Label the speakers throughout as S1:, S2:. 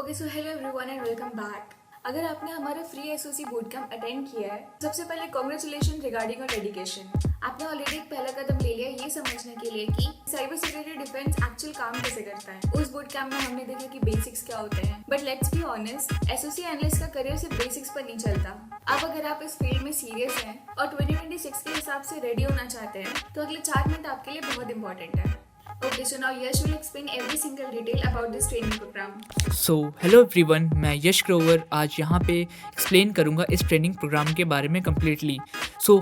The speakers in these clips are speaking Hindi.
S1: Okay so hello everyone and welcome back. अगर आपने हमारा free SOC boot camp attend किया है, सबसे पहले कॉन्ग्रेचुलेशन रिगार्डिंग योर डेडिकेशन। आपने ऑलरेडी एक पहला कदम ले लिया ये समझने के लिए कि साइबर सिक्योरिटी डिफेंस एक्चुअल काम कैसे करता है। उस बूट कैंप में हमने देखा कि बेसिक्स क्या होते हैं, but let's be honest, SOC analyst का करियर सिर्फ बेसिक्स पर नहीं चलता। अब अगर आप इस फील्ड में सीरियस हैं और 2026 के हिसाब से रेडी होना चाहते हैं तो अगले 4 मिनट आपके लिए बहुत इंपॉर्टेंट है। Okay, so now Yash will explain every single detail about this training program.
S2: So hello everyone, मैं यश ग्रोवर आज यहाँ पे एक्सप्लेन करूँगा इस ट्रेनिंग प्रोग्राम के बारे में कम्प्लीटली।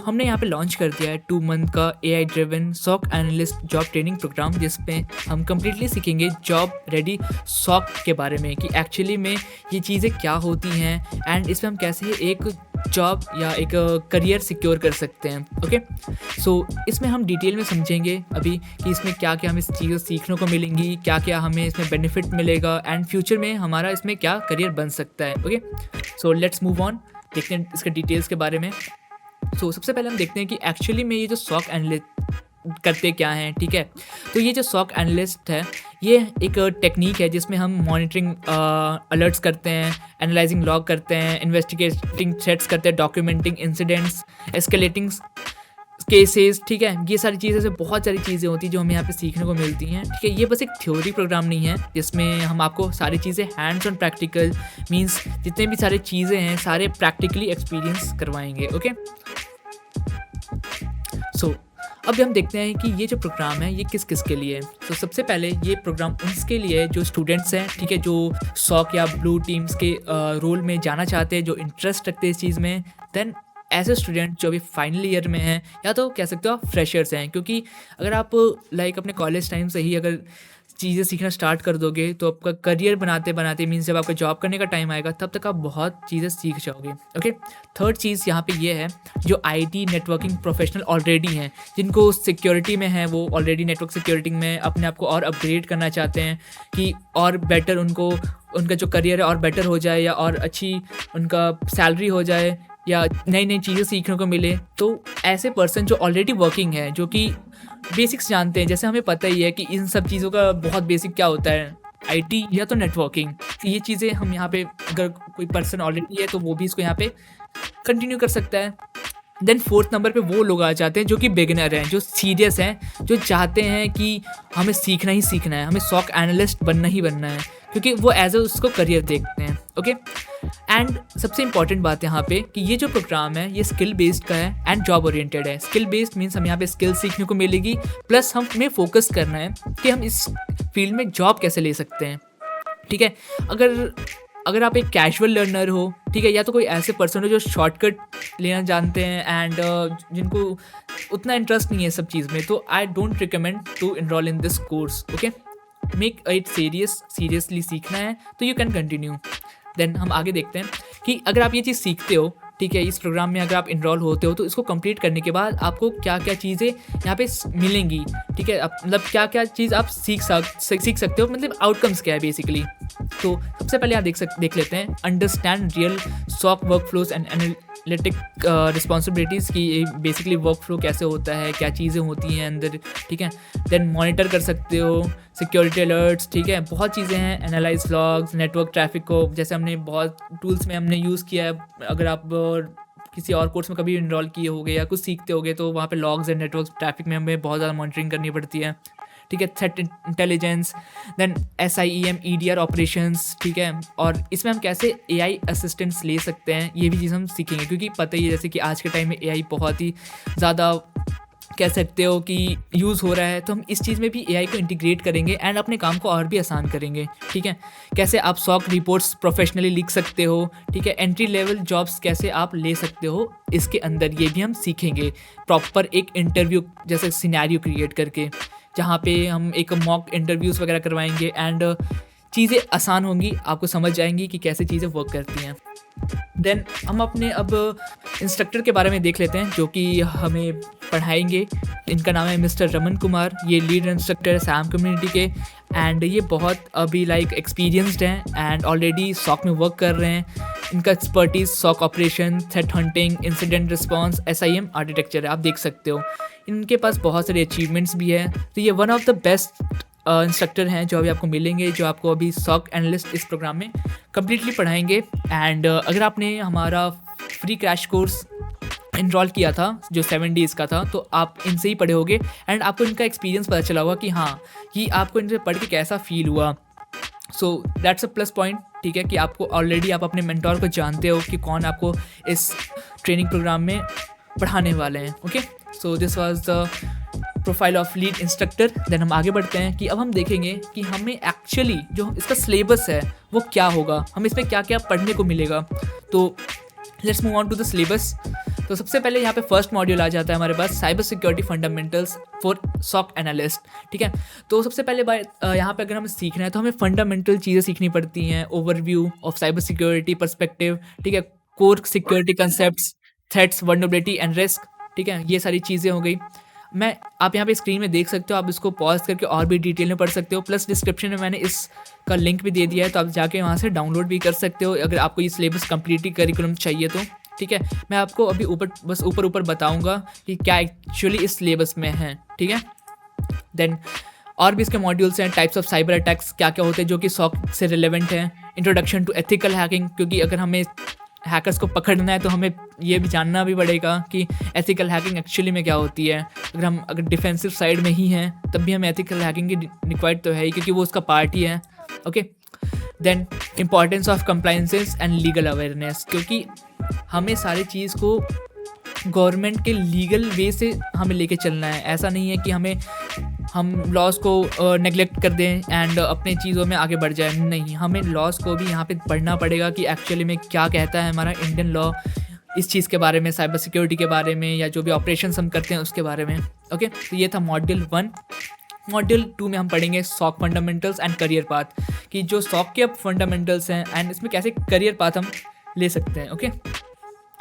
S2: हमने यहाँ पे लॉन्च कर दिया है 2 मंथ का AI driven SOC analyst job training program, जिसमें हम कम्प्लीटली सीखेंगे जॉब रेडी सॉक के बारे में कि एक्चुअली में ये चीज़ें क्या होती हैं एंड इसमें हम कैसे एक जॉब या एक करियर सिक्योर कर सकते हैं। ओके, इसमें हम डिटेल में समझेंगे अभी कि इसमें क्या क्या हमें चीज़ें सीखने को मिलेंगी, क्या क्या हमें इसमें बेनिफिट मिलेगा एंड फ्यूचर में हमारा इसमें क्या करियर बन सकता है। ओके, लेट्स मूव ऑन, देखते हैं इसके डिटेल्स के बारे में। सबसे पहले हम देखते हैं कि एक्चुअली में ये जो सॉक एनालिस्ट करते क्या हैं। ठीक है, तो ये जो सॉक एनालिस्ट है ये एक टेक्निक है जिसमें हम मॉनिटरिंग अलर्ट्स करते हैं, एनालाइजिंग लॉग करते हैं, इन्वेस्टिगेटिंग थ्रेट्स करते हैं, डॉक्यूमेंटिंग इंसिडेंट्स, एस्केलेटिंग केसेस। ठीक है, ये सारी चीज़ें से बहुत सारी चीज़ें होती हैं जो हमें यहाँ पे सीखने को मिलती हैं। ठीक है, ये बस एक थ्योरी प्रोग्राम नहीं है जिसमें हम आपको सारी चीज़ें हैंड्स ऑन प्रैक्टिकल मींस जितने भी सारी चीज़ें हैं सारे प्रैक्टिकली एक्सपीरियंस करवाएंगे। ओके, अब हम देखते हैं कि ये जो प्रोग्राम है ये किस किस के लिए है। सबसे पहले ये प्रोग्राम उनके लिए है जो स्टूडेंट्स हैं, ठीक है, जो सॉक या ब्लू टीम्स के रोल में जाना चाहते हैं, जो इंटरेस्ट रखते हैं इस चीज़ में। देन एज ए स्टूडेंट जो अभी फाइनल ईयर में हैं या तो कह सकते हो आप फ्रेशर्स हैं, क्योंकि अगर आप अपने कॉलेज टाइम से ही अगर चीज़ें सीखना स्टार्ट कर दोगे तो आपका करियर बनाते बनाते मीन्स जब आपका जॉब करने का टाइम आएगा तब तक आप बहुत चीज़ें सीख जाओगे। ओके, थर्ड चीज़ यहाँ पे ये है जो IT नेटवर्किंग प्रोफेशनल ऑलरेडी हैं, जिनको सिक्योरिटी में है, वो ऑलरेडी नेटवर्क सिक्योरिटी में अपने आप को और अपग्रेड करना चाहते हैं कि और बेटर उनका जो करियर है और बेटर हो जाए या और अच्छी उनका सैलरी हो जाए या नई नई चीज़ें सीखने को मिले। तो ऐसे पर्सन जो ऑलरेडी वर्किंग है, जो कि बेसिक्स जानते हैं, जैसे हमें पता ही है कि इन सब चीज़ों का बहुत बेसिक क्या होता है, IT या तो नेटवर्किंग, ये चीज़ें हम यहाँ पे अगर कोई पर्सन ऑलरेडी है तो वो भी इसको यहाँ पे कंटिन्यू कर सकता है। देन फोर्थ नंबर पे वो लोग आ जाते हैं जो कि बिगिनर हैं, जो सीरियस हैं, जो चाहते हैं कि हमें सीखना ही सीखना है, हमें सॉक एनालिस्ट बनना ही बनना है, क्योंकि वो एज ए उसको करियर देखते हैं। ओके, एंड सबसे इंपॉर्टेंट बात यहाँ पे कि ये जो प्रोग्राम है ये स्किल बेस्ड का है एंड जॉब ओरिएंटेड है। स्किल बेस्ड मीन्स हम यहाँ पे स्किल सीखने को मिलेगी, प्लस हमें फोकस करना है कि हम इस फील्ड में जॉब कैसे ले सकते हैं। ठीक है, अगर आप एक कैजुअल लर्नर हो, ठीक है, या तो कोई ऐसे पर्सन हो जो शॉर्टकट लेना जानते हैं एंड जिनको उतना इंटरेस्ट नहीं है सब चीज़ में, तो I don't recommend to enroll in this course. Okay, make it seriously सीखना है तो यू कैन कंटिन्यू। देन हम आगे देखते हैं कि अगर आप ये चीज़ सीखते हो, ठीक है, इस प्रोग्राम में अगर आप इनरोल होते हो तो इसको कंप्लीट करने के बाद आपको क्या क्या चीज़ें यहाँ पे मिलेंगी। ठीक है, मतलब क्या क्या चीज़ आप सीख सकते हो, मतलब आउटकम्स क्या है बेसिकली। तो सबसे पहले आप देख लेते हैं understand real SOC workflows and analytic responsibilities की बेसिकली वर्क फ्लो कैसे होता है, क्या चीज़ें होती हैं अंदर। ठीक है, देन मॉनिटर कर सकते हो सिक्योरिटी अलर्ट्स। ठीक है, बहुत चीज़ें हैं, एनालाइज लॉग्स, नेटवर्क ट्रैफिक को जैसे हमने बहुत टूल्स में हमने यूज़ किया है। अगर आप किसी और कोर्स में कभी इनरोल किए होगे या कुछ सीखते होगे तो वहाँ पे लॉग्स एंड नेटवर्क ट्रैफिक में हमें बहुत ज़्यादा मॉनिटरिंग करनी पड़ती है। ठीक है, threat intelligence, then SIEM EDR operations. ठीक है, और इसमें हम कैसे AI असिस्टेंट्स ले सकते हैं ये भी चीज़ हम सीखेंगे, क्योंकि पता ही है जैसे कि आज के टाइम में AI बहुत ही ज़्यादा कह सकते हो कि यूज़ हो रहा है, तो हम इस चीज़ में भी AI को इंटीग्रेट करेंगे एंड अपने काम को और भी आसान करेंगे। ठीक है, कैसे आप सॉक रिपोर्ट्स प्रोफेशनली लिख सकते हो। ठीक है, एंट्री लेवल जॉब्स कैसे आप ले सकते हो इसके अंदर, ये भी हम सीखेंगे प्रॉपर एक इंटरव्यू जैसे सिनेरियो क्रिएट करके, जहाँ पे हम एक मॉक इंटरव्यूज़ वगैरह करवाएंगे एंड चीज़ें आसान होंगी, आपको समझ जाएंगी कि कैसे चीज़ें वर्क करती हैं। देन हम अपने अब इंस्ट्रक्टर के बारे में देख लेते हैं जो कि हमें पढ़ाएंगे। इनका नाम है मिस्टर रमन कुमार, ये लीड इंस्ट्रक्टर है सैम कम्युनिटी के एंड ये बहुत अभी एक्सपीरियंस्ड हैं एंड ऑलरेडी सॉक में वर्क कर रहे हैं। इनका expertise SOC operation, threat hunting, incident response, SIEM architecture है, आप देख सकते हो। इनके पास बहुत सारे अचीवमेंट्स भी है, तो ये one of the best instructor हैं जो अभी आपको मिलेंगे, जो आपको अभी सॉक एनालिस्ट इस प्रोग्राम में कम्प्लीटली पढ़ाएंगे। एंड अगर आपने हमारा फ्री क्रैश कोर्स इनरोल किया था जो 7 डेज़ का था, तो आप इनसे ही पढ़े होगे एंड आपको इनका एक्सपीरियंस पता चला होगा कि हाँ, कि आपको इनसे पढ़ के कैसा फील हुआ। So that's a plus point, ठीक है, कि आपको ऑलरेडी आप अपने मेंटोर को जानते हो कि कौन आपको इस ट्रेनिंग प्रोग्राम में पढ़ाने वाले हैं। Okay, so this was the profile of lead instructor. Then हम आगे बढ़ते हैं कि अब हम देखेंगे कि हमें एक्चुअली जो इसका सिलेबस है वो क्या होगा, हमें इसमें क्या क्या पढ़ने को मिलेगा। तो let's move on to the syllabus. तो सबसे पहले यहाँ पे फर्स्ट मॉड्यूल आ जाता है हमारे पास, cyber security fundamentals for SOC analyst. ठीक है, तो सबसे पहले बात यहाँ पे अगर हमें सीखना है तो हमें फंडामेंटल चीज़ें सीखनी पड़ती हैं, overview of cyber security perspective, ठीक है, core security concepts, threats, vulnerability and risk. ठीक है, ये सारी चीज़ें हो गई। आप यहाँ पे स्क्रीन में देख सकते हो, आप इसको पॉज करके और भी डिटेल में पढ़ सकते हो। प्लस डिस्क्रिप्शन में मैंने इसका लिंक भी दे दिया है, तो आप जाके वहाँ से डाउनलोड भी कर सकते हो अगर आपको ये सिलेबस कम्प्लीटली करिकुलम चाहिए तो। ठीक है, मैं आपको अभी ऊपर बताऊंगा कि क्या एक्चुअली इस सिलेबस में है। ठीक है, देन और भी इसके मॉड्यूल्स हैं, टाइप्स ऑफ साइबर अटैक्स क्या क्या होते हैं जो कि सॉक से रिलेवेंट हैं, इंट्रोडक्शन टू एथिकल हैकिंग, क्योंकि अगर हमें हैकर्स को पकड़ना है तो हमें ये भी जानना भी पड़ेगा कि एथिकल हैकिंग एक्चुअली में क्या होती है। अगर डिफेंसिव साइड में ही हैं तब भी हमें एथिकल हैकिंग की रिक्वायर्ड तो है ही, क्योंकि वो उसका पार्ट ही है। Okay, then importance of compliances and legal awareness, क्योंकि हमें सारी चीज़ को गवर्नमेंट के लीगल वे से हमें लेके चलना है। ऐसा नहीं है कि हम लॉज को नेग्लेक्ट कर दें एंड अपने चीज़ों में आगे बढ़ जाए। नहीं, हमें लॉज को भी यहाँ पे पढ़ना पड़ेगा कि एक्चुअली में क्या कहता है हमारा इंडियन लॉ इस चीज़ के बारे में, साइबर सिक्योरिटी के बारे में, या जो भी ऑपरेशंस हम करते हैं उसके बारे में। ओके, तो ये था मॉड्यूल 1। मॉड्यूल 2 में हम पढ़ेंगे sock fundamentals and career path, कि जो सॉक के अब फंडामेंटल्स हैं एंड इसमें कैसे करियर पाथ हम ले सकते हैं। ओके,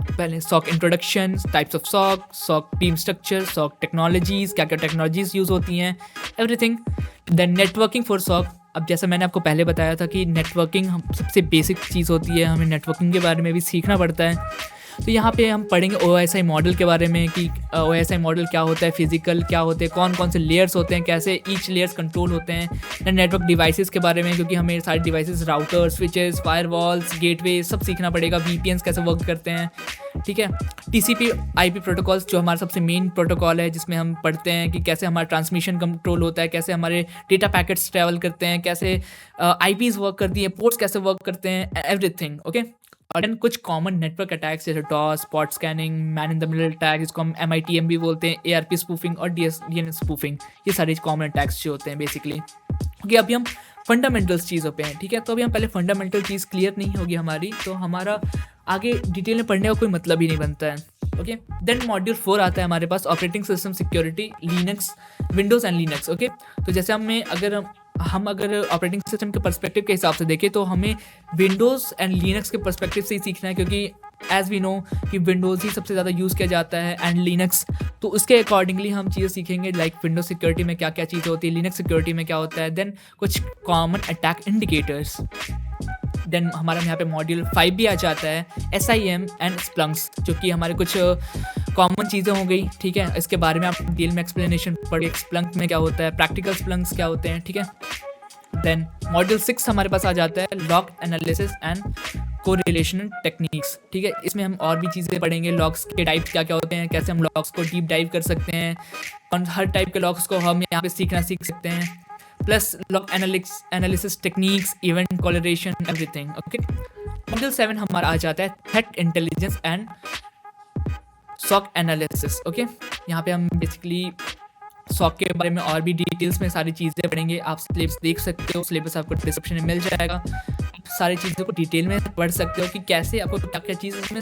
S2: पहले SOC introduction, types of SOC team structure, SOC technologies, क्या क्या टेक्नोलॉजीज़ यूज़ होती हैं, everything. Then networking for SOC. अब जैसा मैंने आपको पहले बताया था कि नेटवर्किंग सबसे बेसिक चीज़ होती है, हमें नेटवर्किंग के बारे में भी सीखना पड़ता है। तो यहाँ पे हम पढ़ेंगे OSI मॉडल के बारे में कि OSI मॉडल क्या होता है, फिजिकल क्या होते हैं, कौन कौन से लेयर्स होते हैं, कैसे ईच लेयर्स कंट्रोल होते हैं। नेटवर्क डिवाइसेस के बारे में, क्योंकि हमें सारे devices, router, switches, firewalls, gateway सब सीखना पड़ेगा। VPNs कैसे वर्क करते हैं। ठीक है, TCP IP प्रोटोकॉल्स जो हमारा सबसे मेन प्रोटोकॉल है, जिसमें हम पढ़ते हैं कि कैसे हमारा ट्रांसमिशन कंट्रोल होता है, कैसे हमारे डेटा पैकेट्स ट्रैवल करते हैं, कैसे IPs वर्क करती हैं, पोर्ट्स कैसे वर्क करते हैं, एवरीथिंग। ओके, और देन कुछ कॉमन नेटवर्क अटैक्स जैसे DoS, spot scanning, man in the middle attack, जिसको हम MITM भी बोलते हैं, ARP स्पूफिंग और DNS स्पूफिंग, ये सारे कॉमन अटैक्स जो होते हैं बेसिकली। क्योंकि अभी हम फंडामेंटल्स चीज़ों पे हैं। ठीक है, तो अभी हम पहले फंडामेंटल चीज़ क्लियर नहीं होगी हमारी, तो हमारा आगे डिटेल में पढ़ने का कोई मतलब ही नहीं बनता है। ओके, देन मॉड्यूल 4 आता है हमारे पास, operating system security, Linux, Windows and Linux. Okay, तो जैसे हम अगर ऑपरेटिंग सिस्टम के पर्सपेक्टिव के हिसाब से देखें तो हमें विंडोज़ एंड लिनक्स के पर्सपेक्टिव से ही सीखना है, क्योंकि एज़ वी नो कि विंडोज़ ही सबसे ज़्यादा यूज़ किया जाता है एंड लिनक्स, तो उसके अकॉर्डिंगली हम चीज़ें सीखेंगे, लाइक विंडोज सिक्योरिटी में क्या क्या चीज़ होती है, लिनक्स सिक्योरिटी में क्या होता है। देन कुछ कॉमन अटैक इंडिकेटर्स। देन हमारा यहाँ पे मॉड्यूल 5 भी आ जाता है, SIM एंड स्प्लंक्स, जो कि हमारे कुछ कॉमन चीज़ें हो गई। ठीक है, इसके बारे में आप डिटेल में एक्सप्लेनेशन पढ़िए, स्प्लंक में क्या होता है, प्रैक्टिकल स्प्लंक्स क्या होते हैं। ठीक है, देन मॉड्यूल 6 हमारे पास आ जाता है, log analysis and correlation techniques. ठीक है, इसमें हम और भी चीज़ें पढ़ेंगे, लॉग्स के टाइप क्या क्या होते हैं, कैसे हम लॉग्स को डीप डाइव कर सकते हैं, और हर टाइप के लॉग्स को हम यहाँ पे सीख सकते हैं, plus log analysis techniques, event correlation, everything. Okay, module 7 हमारा आ जाता है, threat intelligence and SOC analysis. Okay, यहाँ पे हम बेसिकली सॉक के बारे में और भी डिटेल्स में सारी चीज़ें पढ़ेंगे। आप सिलेबस देख सकते हो, सिलेबस आपको डिस्क्रिप्शन में मिल जाएगा, सारी चीज़ों को डिटेल में पढ़ सकते हो कि कैसे आपको क्या क्या चीज़ इसमें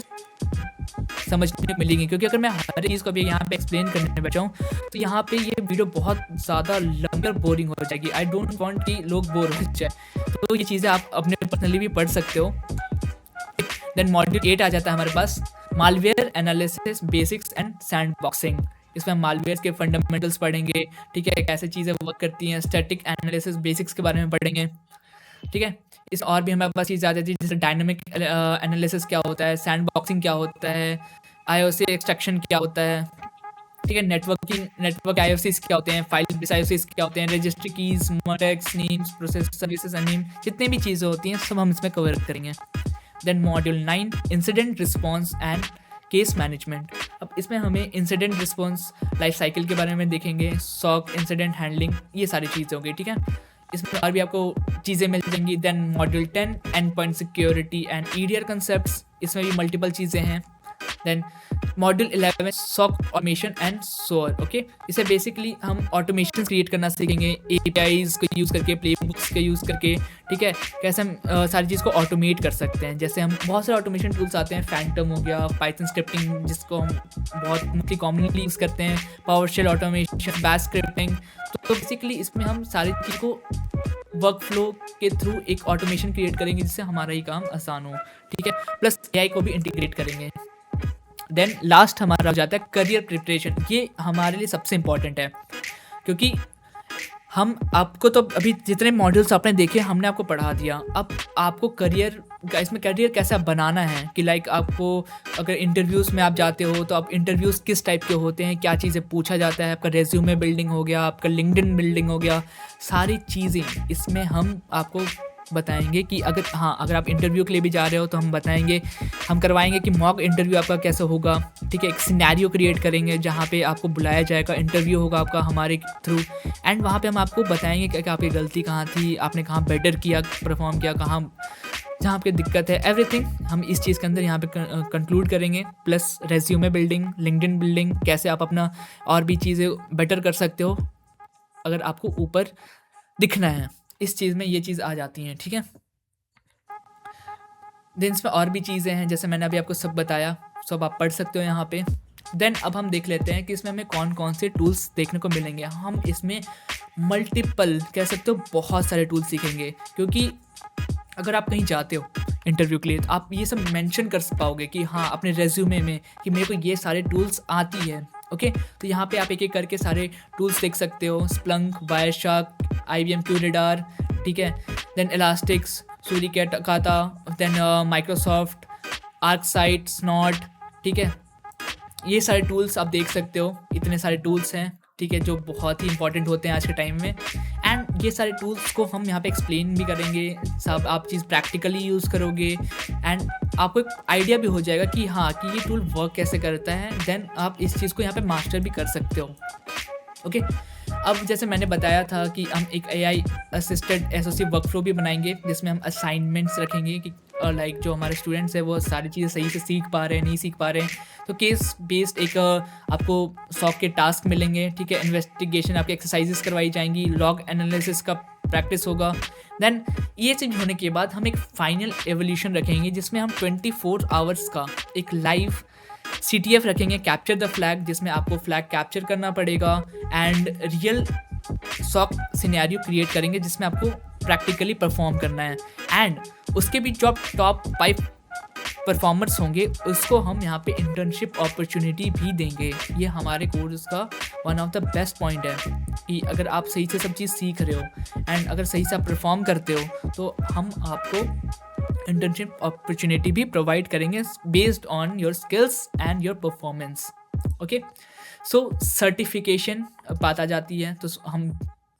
S2: समझने को मिलेंगी। क्योंकि अगर मैं हर चीज़ को भी यहाँ पे एक्सप्लेन करने बैठा हूँ तो यहाँ पे ये वीडियो बहुत ज़्यादा लंबी और बोरिंग हो जाएगी। आई डोंट वांट कि लोग बोर हो जाए, तो ये चीज़ें आप अपने पर्सनली भी पढ़ सकते हो। देन मॉड्यूल 8 आ जाता है हमारे पास, malware analysis basics and sandboxing. इसमें हम मालवेयर के फंडामेंटल्स पढ़ेंगे। ठीक है, कैसे चीज़ें वर्क करती हैं, स्टैटिक एनालिसिस बेसिक्स के बारे में पढ़ेंगे। ठीक है, इस और भी हमारे पास चीज़ आ जाती है, जैसे डायनामिक एनालिसिस क्या होता है, सैंडबॉक्सिंग क्या होता है, IOC एक्सट्रैक्शन क्या होता है। ठीक है, नेटवर्क IOCs क्या होते हैं, फाइल प्रिसाइसेस क्या होते हैं, registry keys, Modex, names, process services, name, जितने भी चीज़ें होती हैं सब हम इसमें कवर करेंगे। Then module 9 incident response and case management. अब इसमें हमें इंसिडेंट रिस्पॉन्स लाइफ साइकिल के बारे में देखेंगे, सॉक, इंसिडेंट हैंडलिंग, ये सारी चीज़ें होंगी, ठीक है। इसमें और भी आपको चीज़ें मिल जाएंगी। Then module 10 end point security and EDR concepts, इसमें भी मल्टीपल चीज़ें हैं। Then module 11 SOC automation and SOAR, okay. इसे बेसिकली हम ऑटोमेशन क्रिएट करना सीखेंगे, एपीआईज को यूज़ करके, प्लेबुक्स का यूज़ करके, ठीक है। कैसे हम सारी चीज़ को ऑटोमेट कर सकते हैं। जैसे हम बहुत सारे ऑटोमेशन टूल्स आते हैं, फैंटम हो गया, पाइथन स्क्रिप्टिंग जिसको हम बहुत मोस्टली कॉमनली यूज़ करते हैं, पावरशेल ऑटोमेशन, बैश स्क्रिप्टिंग। तो बेसिकली इसमें हम सारी चीज़ को वर्क फ्लो के थ्रू एक ऑटोमेशन क्रिएट करेंगे जिससे हमारा ही काम आसान हो, ठीक है। प्लस एआई को भी इंटीग्रेट करेंगे। देन लास्ट हमारा हो जाता है करियर प्रिपरेशन। ये हमारे लिए सबसे इम्पॉर्टेंट है क्योंकि हम आपको तो अभी जितने मॉड्यूल्स आपने देखे हमने आपको पढ़ा दिया। अब आपको करियर इसमें करियर कैसे बनाना है कि लाइक आपको अगर इंटरव्यूज़ में आप जाते हो तो आप इंटरव्यूज़ किस टाइप के होते हैं, क्या चीज़ें पूछा जाता है, आपका रेज्यूमे बिल्डिंग हो गया, आपका लिंक्डइन बिल्डिंग हो गया, सारी चीज़ें इसमें हम आपको बताएंगे कि अगर आप इंटरव्यू के लिए भी जा रहे हो तो हम बताएंगे, हम करवाएंगे कि मॉक इंटरव्यू आपका कैसे होगा, ठीक है। एक सिनेरियो क्रिएट करेंगे जहाँ पे आपको बुलाया जाएगा, इंटरव्यू होगा आपका हमारे थ्रू, एंड वहाँ पे हम आपको बताएंगे कि आपकी गलती कहाँ थी, आपने कहाँ बेटर किया, परफॉर्म किया, कहाँ जहाँ आपकी दिक्कत है, एवरीथिंग हम इस चीज़ के अंदर यहाँ पे कंक्लूड करेंगे। Plus resume building, LinkedIn building, कैसे आप अपना और भी चीज़ें बेटर कर सकते हो अगर आपको ऊपर दिखना है, इस चीज़ में ये चीज़ आ जाती हैं, ठीक है। देन इसमें और भी चीज़ें हैं जैसे मैंने अभी आपको सब बताया, सब आप पढ़ सकते हो यहाँ पे। देन अब हम देख लेते हैं कि इसमें हमें कौन कौन से टूल्स देखने को मिलेंगे। हम इसमें मल्टीपल कह सकते हो बहुत सारे टूल्स सीखेंगे क्योंकि अगर आप कहीं जाते हो इंटरव्यू के लिए तो आप ये सब मेंशन कर पाओगे कि हाँ अपने रेज्यूमे में कि मेरे को ये सारे टूल्स आती है, ओके। तो यहाँ पे आप एक एक करके सारे टूल्स देख सकते हो, स्प्लंक, वायरशार्क, IBM क्यूरेडार, ठीक है। Then Elastics, Suricata, then Microsoft, ArcSight, Snort, ठीक है। ये सारे टूल्स आप देख सकते हो, इतने सारे टूल्स हैं, ठीक है, जो बहुत ही इंपॉर्टेंट होते हैं आज के टाइम में। एंड ये सारे टूल्स को हम यहाँ पे एक्सप्लेन भी करेंगे, सब आप चीज़ प्रैक्टिकली यूज़ करोगे एंड आपको एक आइडिया भी हो जाएगा कि हाँ कि ये टूल वर्क कैसे करता है। देन आप इस चीज़ को यहाँ पे मास्टर भी कर सकते हो, ओके। अब जैसे मैंने बताया था कि हम एक AI असिस्टेड एसोसी वर्कफ्लो भी बनाएंगे जिसमें हम असाइनमेंट्स रखेंगे कि लाइक जो हमारे स्टूडेंट्स हैं वो सारी चीज़ें सही से सीख पा रहे हैं, नहीं सीख पा रहे हैं, तो केस बेस्ड एक आपको सॉक के टास्क मिलेंगे, ठीक है। इन्वेस्टिगेशन आपकी एक्सरसाइजेस करवाई जाएंगी, लॉग एनालिसिस का प्रैक्टिस होगा। देन ये चीज़ होने के बाद हम एक फाइनल एवोल्यूशन रखेंगे जिसमें हम 24 आवर्स का एक लाइव CTF रखेंगे, कैप्चर द फ्लैग, जिसमें आपको फ्लैग कैप्चर करना पड़ेगा and real SOC scenario create करेंगे जिसमें आपको प्रैक्टिकली परफॉर्म करना है। एंड उसके भी जो टॉप 5 परफॉर्मर्स होंगे उसको हम यहाँ पे इंटर्नशिप अपॉर्चुनिटी भी देंगे। ये हमारे कोर्स का one of the best point है कि अगर आप सही से सब चीज़ सीख रहे हो एंड अगर सही से आप परफॉर्म करते हो तो हम आपको इंटर्नशिप अपॉर्चुनिटी भी प्रोवाइड करेंगे based on your skills and your performance, okay. So certification बात आ जाती है तो हम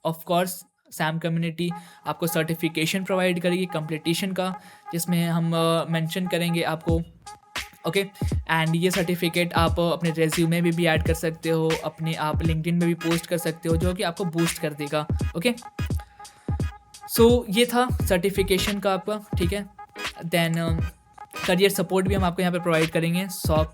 S2: ऑफ कोर्स सैम कम्युनिटी आपको सर्टिफिकेशन प्रोवाइड करेगी कंप्लीटेशन का, जिसमें हम मेंशन करेंगे आपको, ओके। एंड ये सर्टिफिकेट आप अपने रेज्यूमे में भी ऐड कर सकते हो, अपने आप लिंक्डइन में भी पोस्ट कर सकते हो, जो कि आपको बूस्ट कर देगा, ओके। सो ये था सर्टिफिकेशन का आपका, ठीक है। देन करियर सपोर्ट भी हम आपको यहाँ पे प्रोवाइड करेंगे। सॉक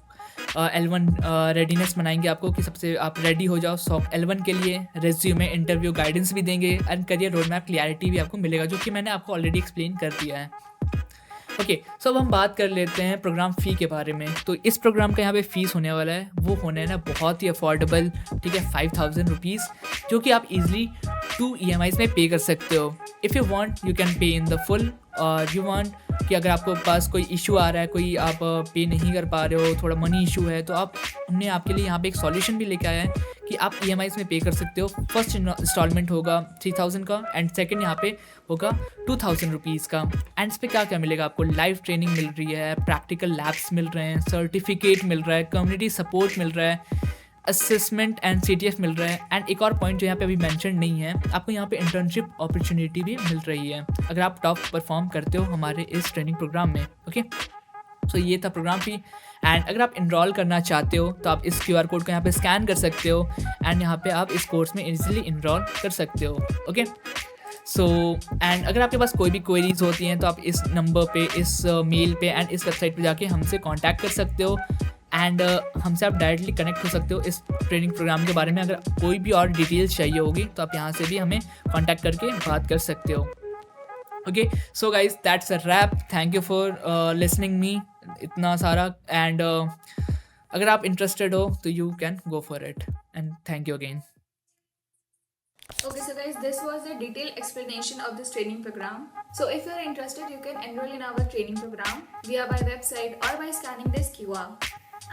S2: L1 रेडीनेस बनाएंगे आपको कि सबसे आप रेडी हो जाओ सॉक L1 के लिए। रेज्यूमे इंटरव्यू गाइडेंस भी देंगे and career road map clarity भी आपको मिलेगा, जो कि मैंने आपको ऑलरेडी एक्सप्लेन कर दिया है, ओके। सो अब हम बात कर लेते हैं प्रोग्राम फ़ी के बारे में। तो इस प्रोग्राम का यहाँ पे फीस होने वाला है, वो होने ना बहुत ही अफोर्डेबल, ठीक है, 5000 रुपीज़, जो कि आप इजीली 2 EMIs में पे कर सकते हो। If you want you can pay in the full, और यू वांट कि अगर आपको पास कोई इशू आ रहा है, कोई आप पे नहीं कर पा रहे हो, थोड़ा मनी इशू है, तो आप हमने आपके लिए यहाँ पे एक सॉल्यूशन भी लेके आया है कि आप EMIs में पे कर सकते हो। फर्स्ट इंस्टॉलमेंट होगा 3000 का एंड सेकंड यहाँ पे होगा 2000 रुपीज़ का। एंड इस पर क्या क्या मिलेगा आपको, लाइव ट्रेनिंग मिल रही है, प्रैक्टिकल लैब्स मिल रहे हैं, सर्टिफिकेट मिल रहा है, कम्युनिटी सपोर्ट मिल रहा है, असेसमेंट एंड CTF मिल रहा है। एंड एक और पॉइंट जो यहाँ पे अभी मेंशन नहीं है, आपको यहाँ पे इंटर्नशिप अपॉर्चुनिटी भी मिल रही है अगर आप टॉप परफॉर्म करते हो हमारे इस ट्रेनिंग प्रोग्राम में। ओके, सो ये था प्रोग्राम फी। एंड अगर आप इनरोल करना चाहते हो तो आप इस QR कोड को यहाँ पे स्कैन कर सकते हो एंड यहाँ पे आप इस कोर्स में इजीली इनरोल कर सकते हो। ओके, सो एंड अगर आपके पास कोई भी क्वेरीज होती हैं तो आप इस नंबर पे, इस मेल पे एंड इस वेबसाइट पे जाके हमसे कांटेक्ट कर सकते हो एंड हमसे आप डायरेक्टली कनेक्ट हो सकते हो इस ट्रेनिंग प्रोग्राम के बारे में। अगर कोई भी और डिटेल्स चाहिए होगी तो आप यहाँ से भी हमें कांटेक्ट करके बात कर सकते हो। Okay, so guys that's a wrap. Thank you for listening me इतना सारा। एंड अगर आप इंटरेस्टेड हो तो you can go for it and thank you again.
S1: Okay, so guys, this was the detailed explanation of this training program. So if you are interested, you can enroll in our training program via by website or by scanning this QR.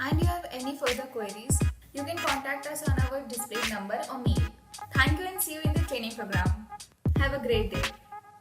S1: And you have any further queries, you can contact us on our displayed number or mail. Thank you and see you in the training program. Have a great day.